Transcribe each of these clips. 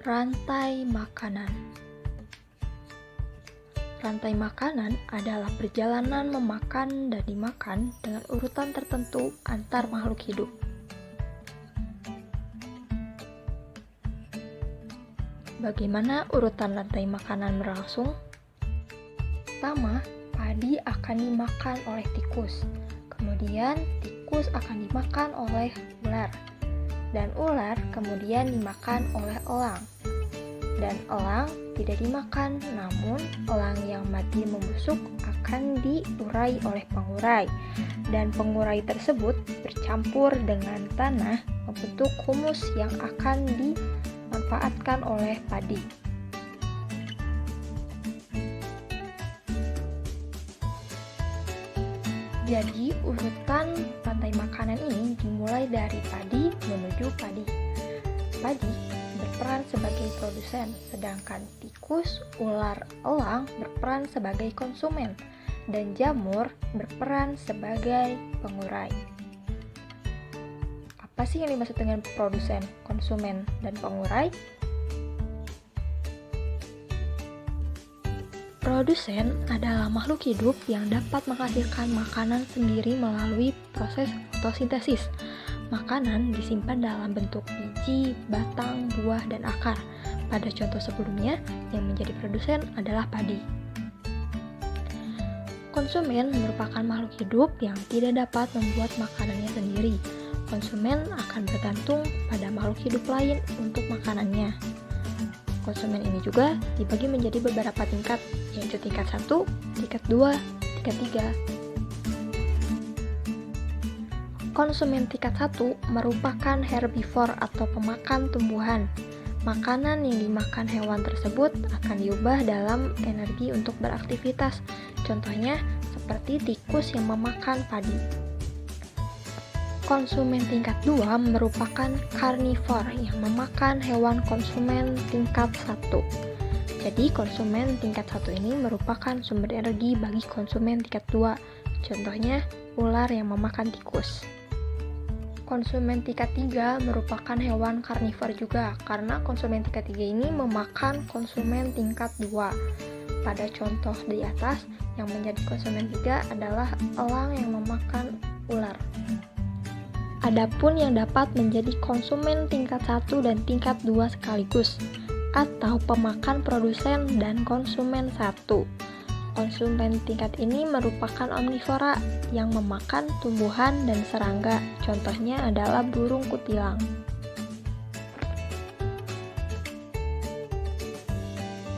Rantai makanan. Rantai makanan adalah perjalanan memakan dan dimakan dengan urutan tertentu antar makhluk hidup. Bagaimana urutan rantai makanan berlangsung? Pertama, padi akan dimakan oleh tikus. Kemudian, tikus akan dimakan oleh ular. Dan ular kemudian dimakan oleh elang. Dan elang tidak dimakan, namun elang yang mati membusuk akan diurai oleh pengurai. Dan pengurai tersebut bercampur dengan tanah membentuk humus yang akan dimanfaatkan oleh padi. Jadi, urutan rantai makanan ini dimulai dari padi menuju padi. Padi berperan sebagai produsen, sedangkan tikus, ular, elang berperan sebagai konsumen, dan jamur berperan sebagai pengurai. Apa sih yang dimaksud dengan produsen, konsumen, dan pengurai? Produsen adalah makhluk hidup yang dapat menghasilkan makanan sendiri melalui proses fotosintesis. Makanan disimpan dalam bentuk biji, batang, buah, dan akar. Pada contoh sebelumnya, yang menjadi produsen adalah padi. Konsumen merupakan makhluk hidup yang tidak dapat membuat makanannya sendiri. Konsumen akan bergantung pada makhluk hidup lain untuk makanannya. Konsumen ini juga dibagi menjadi beberapa tingkat, yaitu tingkat 1, tingkat 2, tingkat 3. Konsumen tingkat 1 merupakan herbivore atau pemakan tumbuhan. Makanan yang dimakan hewan tersebut akan diubah dalam energi untuk beraktivitas. Contohnya seperti tikus yang memakan padi. Konsumen tingkat 2 merupakan karnivor yang memakan hewan konsumen tingkat 1. Jadi konsumen tingkat 1 ini merupakan sumber energi bagi konsumen tingkat 2. Contohnya ular yang memakan tikus. Konsumen tingkat 3 merupakan hewan karnivor juga, karena konsumen tingkat 3 ini memakan konsumen tingkat 2. Pada contoh di atas, yang menjadi konsumen 3 adalah elang yang memakan ular. Adapun yang dapat menjadi konsumen tingkat 1 dan tingkat 2 sekaligus, atau pemakan produsen dan konsumen 1. Konsumen tingkat ini merupakan omnivora yang memakan tumbuhan dan serangga. Contohnya adalah burung kutilang.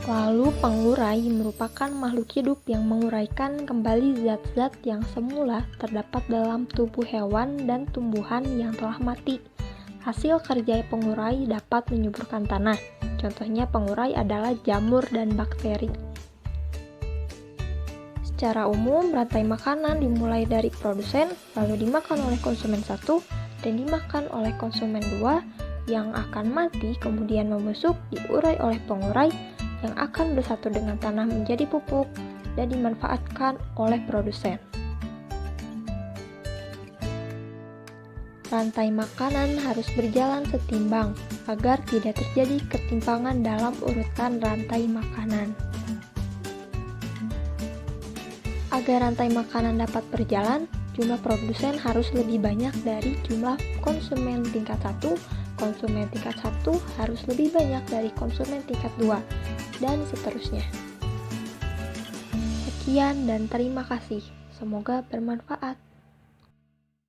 Lalu pengurai merupakan makhluk hidup yang menguraikan kembali zat-zat yang semula terdapat dalam tubuh hewan dan tumbuhan yang telah mati. Hasil kerja pengurai dapat menyuburkan tanah. Contohnya pengurai adalah jamur dan bakteri. Secara umum, rantai makanan dimulai dari produsen, lalu dimakan oleh konsumen 1, dan dimakan oleh konsumen 2, yang akan mati kemudian membusuk, diurai oleh pengurai, yang akan bersatu dengan tanah menjadi pupuk dan dimanfaatkan oleh produsen. Rantai makanan harus berjalan setimbang agar tidak terjadi ketimpangan dalam urutan rantai makanan. Agar rantai makanan dapat berjalan, jumlah produsen harus lebih banyak dari jumlah konsumen tingkat 1. Konsumen tingkat 1 harus lebih banyak dari konsumen tingkat 2, dan seterusnya. Sekian dan terima kasih. Semoga bermanfaat.